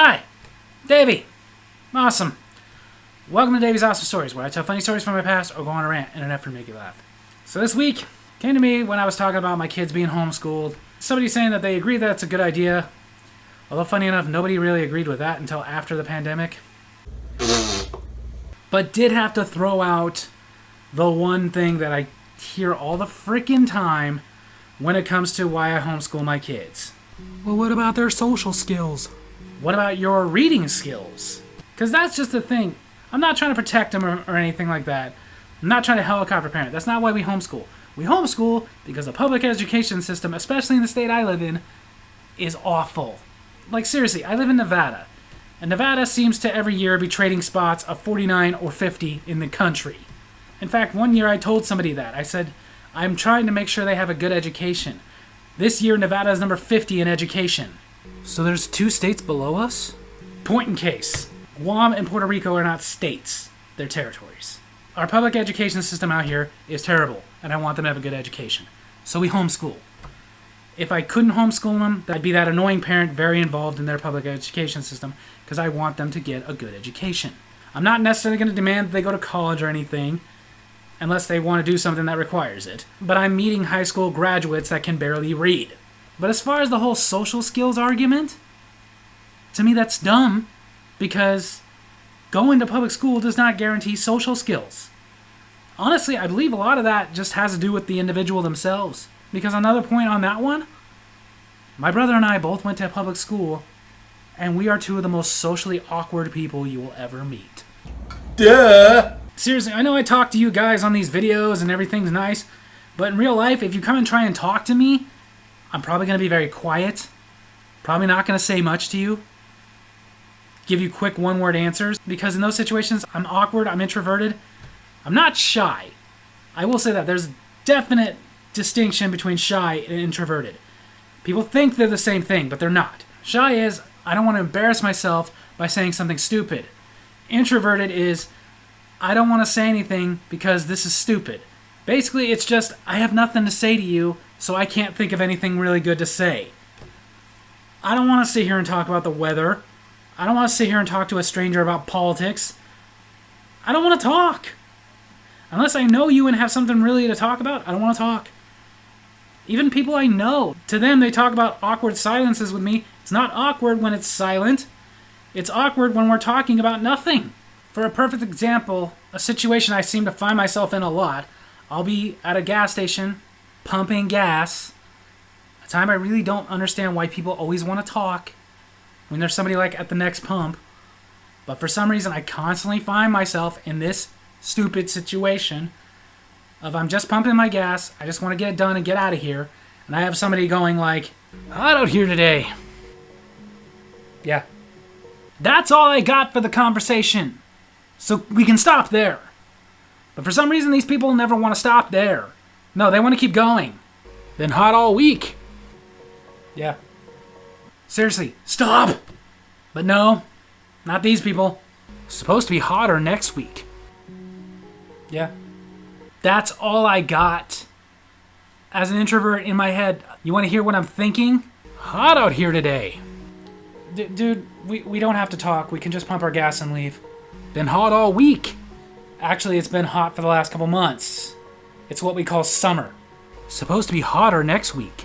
Hi, Davy. Awesome. Welcome to Davy's Awesome Stories, where I tell funny stories from my past or go on a rant in an effort to make you laugh. So this week came to me when I was talking about my kids being homeschooled. Somebody saying that they agree that it's a good idea. Although funny enough, nobody really agreed with that until after the pandemic. But did have to throw out the one thing that I hear all the freaking time when it comes to why I homeschool my kids. Well, what about their social skills? What about your reading skills? Because that's just the thing. I'm not trying to protect them or anything like that. I'm not trying to helicopter parent. That's not why we homeschool. We homeschool because the public education system, especially in the state I live in, is awful. Like seriously, I live in Nevada. And Nevada seems to every year be trading spots of 49 or 50 in the country. In fact, one year I told somebody that. I said, I'm trying to make sure they have a good education. This year, Nevada is number 50 in education. So there's 2 states below us? Point in case. Guam and Puerto Rico are not states. They're territories. Our public education system out here is terrible, and I want them to have a good education. So we homeschool. If I couldn't homeschool them, I'd be that annoying parent very involved in their public education system because I want them to get a good education. I'm not necessarily going to demand that they go to college or anything unless they want to do something that requires it. But I'm meeting high school graduates that can barely read. But as far as the whole social skills argument, to me that's dumb because going to public school does not guarantee social skills. Honestly, I believe a lot of that just has to do with the individual themselves. Because another point on that one, my brother and I both went to public school, and we are 2 of the most socially awkward people you will ever meet. Duh! Seriously, I know I talk to you guys on these videos and everything's nice, but in real life, if you come and try and talk to me, I'm probably going to be very quiet, probably not going to say much to you, give you quick one-word answers, because in those situations, I'm awkward, I'm introverted, I'm not shy. I will say that there's definite distinction between shy and introverted. People think they're the same thing, but they're not. Shy is, I don't want to embarrass myself by saying something stupid. Introverted is, I don't want to say anything because this is stupid. Basically, it's just, I have nothing to say to you, so I can't think of anything really good to say. I don't want to sit here and talk about the weather. I don't want to sit here and talk to a stranger about politics. I don't want to talk. Unless I know you and have something really to talk about, I don't want to talk. Even people I know, to them they talk about awkward silences with me. It's not awkward when it's silent. It's awkward when we're talking about nothing. For a perfect example, a situation I seem to find myself in a lot, I'll be at a gas station, pumping gas, a time I really don't understand why people always want to talk when there's somebody like at the next pump. But for some reason, I constantly find myself in this stupid situation of I'm just pumping my gas, I just want to get it done and get out of here, and I have somebody going like, hot out here today. Yeah. That's all I got for the conversation. So we can stop there. But for some reason, these people never want to stop there. No, they want to keep going. Been hot all week. Yeah. Seriously, stop! But no, not these people. It's supposed to be hotter next week. Yeah. That's all I got. As an introvert in my head, you want to hear what I'm thinking? Hot out here today. Dude, we don't have to talk. We can just pump our gas and leave. Been hot all week. Actually, it's been hot for the last couple months. It's what we call summer. Supposed to be hotter next week.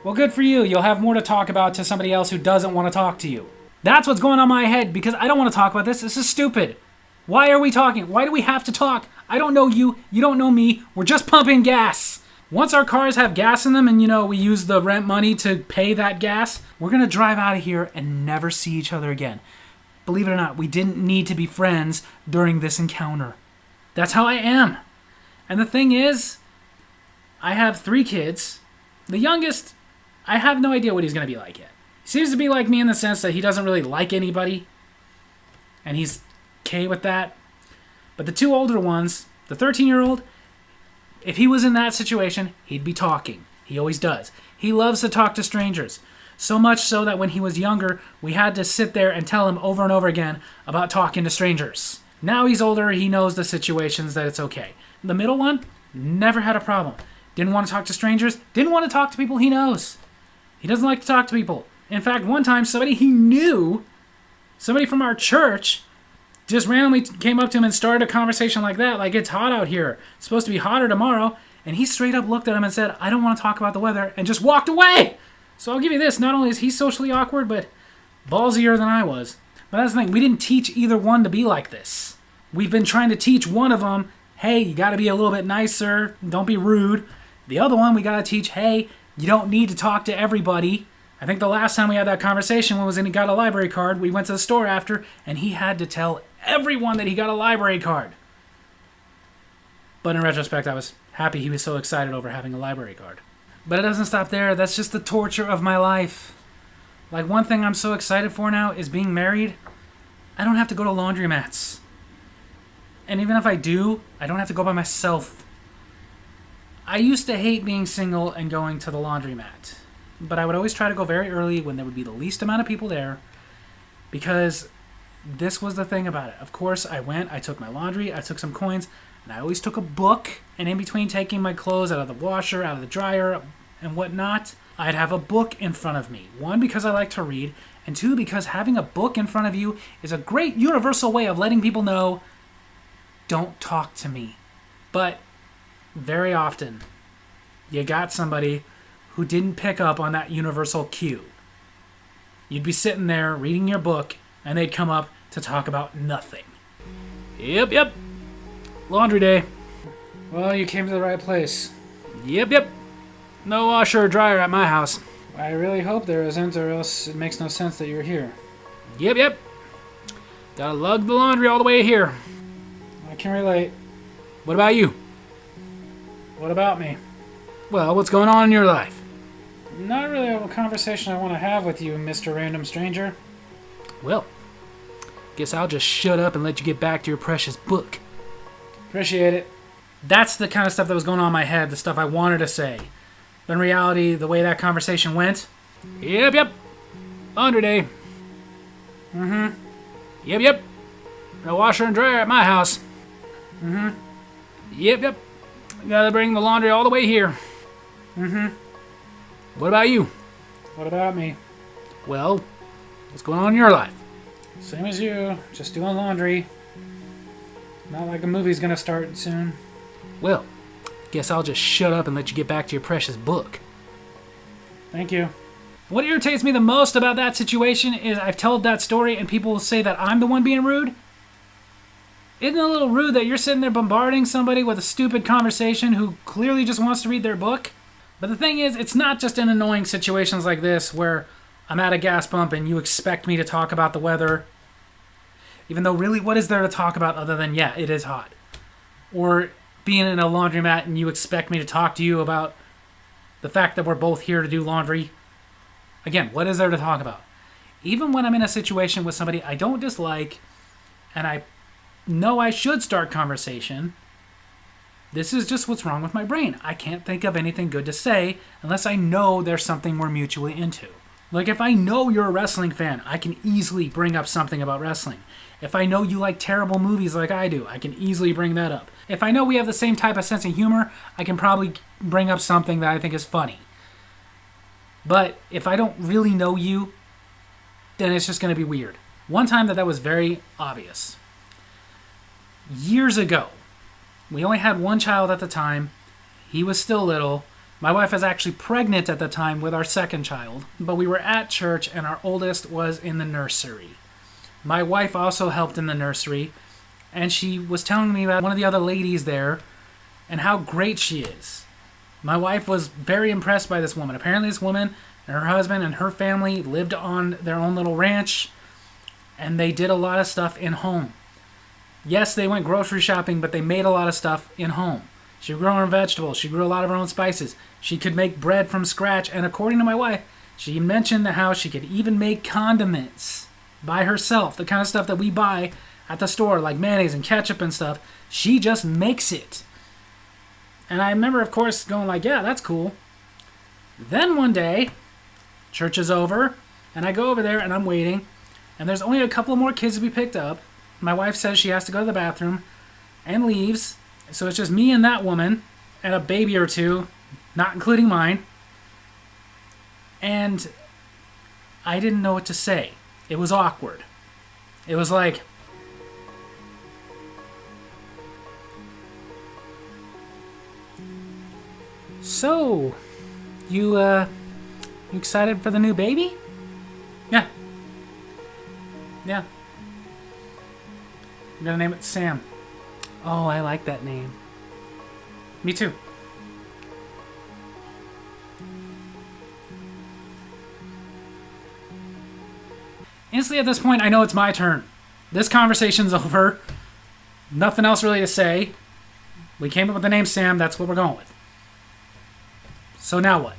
Well, good for you. You'll have more to talk about to somebody else who doesn't want to talk to you. That's what's going on in my head because I don't want to talk about this. This is stupid. Why are we talking? Why do we have to talk? I don't know you. You don't know me. We're just pumping gas. Once our cars have gas in them and, we use the rent money to pay that gas, we're going to drive out of here and never see each other again. Believe it or not, we didn't need to be friends during this encounter. That's how I am. And the thing is, I have 3 kids. The youngest, I have no idea what he's going to be like yet. He seems to be like me in the sense that he doesn't really like anybody. And he's okay with that. But the 2 older ones, the 13-year-old, if he was in that situation, he'd be talking. He always does. He loves to talk to strangers. So much so that when he was younger, we had to sit there and tell him over and over again about talking to strangers. Now he's older, he knows the situations that it's okay. The middle one, never had a problem. Didn't want to talk to strangers, didn't want to talk to people he knows. He doesn't like to talk to people. In fact, one time, somebody he knew Somebody from our church just randomly came up to him and started a conversation like that, like it's hot out here. It's supposed to be hotter tomorrow. And he straight up looked at him and said, I don't want to talk about the weather, and just walked away. So I'll give you this. Not only is he socially awkward, but ballsier than I was. But that's the thing. We didn't teach either one to be like this. We've been trying to teach one of them, hey, you got to be a little bit nicer. Don't be rude. The other one, we got to teach, hey, you don't need to talk to everybody. I think the last time we had that conversation was when he got a library card. We went to the store after, and he had to tell everyone that he got a library card. But in retrospect, I was happy he was so excited over having a library card. But it doesn't stop there. That's just the torture of my life. Like, one thing I'm so excited for now is being married. I don't have to go to laundromats. And even if I do, I don't have to go by myself. I used to hate being single and going to the laundromat. But I would always try to go very early when there would be the least amount of people there. Because this was the thing about it. Of course, I went, I took my laundry, I took some coins, and I always took a book. And in between taking my clothes out of the washer, out of the dryer, and whatnot, I'd have a book in front of me. One, because I like to read, and two, because having a book in front of you is a great universal way of letting people know, don't talk to me. But very often, you got somebody who didn't pick up on that universal cue. You'd be sitting there reading your book, and they'd come up to talk about nothing. Yep. Laundry day. Well, you came to the right place. Yep. No washer or dryer at my house. I really hope there isn't, or else it makes no sense that you're here. Yep. Gotta lug the laundry all the way here. I can relate. What about you? What about me? Well, what's going on in your life? Not really a conversation I want to have with you, Mr. Random Stranger. Well, guess I'll just shut up and let you get back to your precious book. Appreciate it. That's the kind of stuff that was going on in my head, the stuff I wanted to say. But in reality, the way that conversation went... Yep. Laundry day. Yep. No washer and dryer at my house. Yep. Gotta bring the laundry all the way here. What about you? What about me? Well, what's going on in your life? Same as you, just doing laundry. Not like a movie's gonna start soon. Well, guess I'll just shut up and let you get back to your precious book. Thank you. What irritates me the most about that situation is I've told that story and people will say that I'm the one being rude. Isn't it a little rude that you're sitting there bombarding somebody with a stupid conversation who clearly just wants to read their book? But the thing is, it's not just in annoying situations like this where I'm at a gas pump and you expect me to talk about the weather. Even though really, what is there to talk about other than, yeah, it is hot? Or being in a laundromat and you expect me to talk to you about the fact that we're both here to do laundry. Again, what is there to talk about? Even when I'm in a situation with somebody I don't dislike and I know I should start conversation, this is just what's wrong with my brain. I can't think of anything good to say unless I know there's something we're mutually into. Like if I know you're a wrestling fan, I can easily bring up something about wrestling. If I know you like terrible movies like I do, I can easily bring that up. If I know we have the same type of sense of humor, I can probably bring up something that I think is funny. But if I don't really know you, then it's just going to be weird. One time that was very obvious. Years ago, we only had one child at the time. He was still little. My wife was actually pregnant at the time with our second child. But we were at church and our oldest was in the nursery. My wife also helped in the nursery. And she was telling me about one of the other ladies there and how great she is. My wife was very impressed by this woman. Apparently this woman and her husband and her family lived on their own little ranch. And they did a lot of stuff in home. Yes, they went grocery shopping, but they made a lot of stuff in home. She grew her own vegetables. She grew a lot of her own spices. She could make bread from scratch. And according to my wife, she mentioned how she could even make condiments by herself. The kind of stuff that we buy at the store, like mayonnaise and ketchup and stuff. She just makes it. And I remember, of course, going like, yeah, that's cool. Then one day, church is over, and I go over there and I'm waiting. And there's only a couple more kids to be picked up. My wife says she has to go to the bathroom and leaves. So it's just me and that woman and a baby or two, not including mine. And I didn't know what to say. It was awkward. It was like, so, you excited for the new baby? Yeah. Yeah. I'm gonna name it Sam. Oh, I like that name. Me too. Instantly at this point, I know it's my turn. This conversation's over. Nothing else really to say. We came up with the name Sam. That's what we're going with. So now what?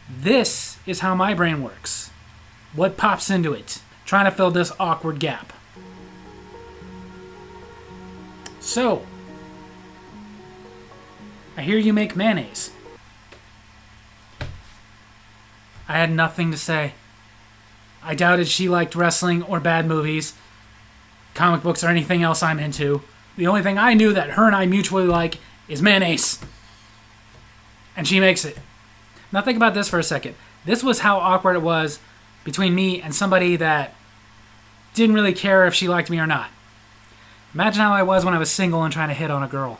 This is how my brain works. What pops into it? Trying to fill this awkward gap. So, I hear you make mayonnaise. I had nothing to say. I doubted she liked wrestling or bad movies, comic books, or anything else I'm into. The only thing I knew that her and I mutually like is mayonnaise. And she makes it. Now think about this for a second. This was how awkward it was between me and somebody that didn't really care if she liked me or not. Imagine how I was when I was single and trying to hit on a girl.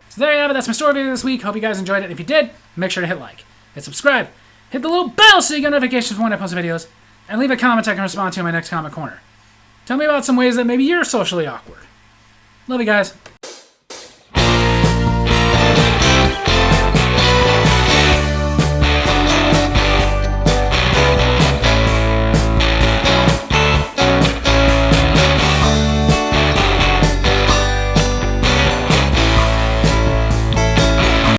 So there you have it. That's my story video this week. Hope you guys enjoyed it. If you did, make sure to hit like, hit subscribe, hit the little bell so you get notifications when I post videos, and leave a comment I can respond to in my next comment corner. Tell me about some ways that maybe you're socially awkward. Love you guys.